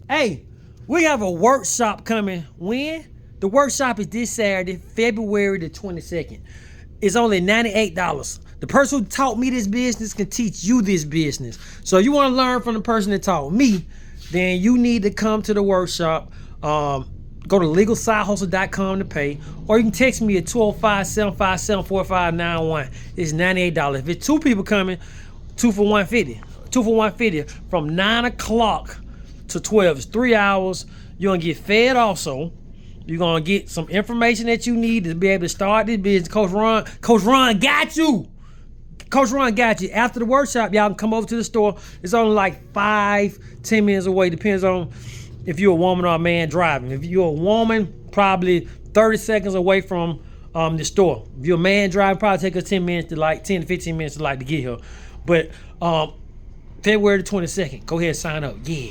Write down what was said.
Hey, we have a workshop coming. When? The workshop is this Saturday, February the 22nd. It's only $98. The person who taught me this business can teach you this business. So you want to learn from the person that taught me, then you need to come to the workshop. Go to legalsidehustle.com to pay, or you can text me at 205-757-4591. It's $98. If it's two people coming, 2 for $150. 2 for $150 from 9 o'clock to 12. It's 3 hours. You're gonna get fed also. You're gonna get some information that you need to be able to start this business. Coach Ron got you. Coach Ron got you. After the workshop, y'all can come over to the store. It's only like 5-10 minutes away. Depends on if you're a woman or a man driving. If you're a woman, probably 30 seconds away from the store. If you're a man driving, probably take us 10 to 15 minutes to get here. But February the 22nd, go ahead and sign up. Yeah.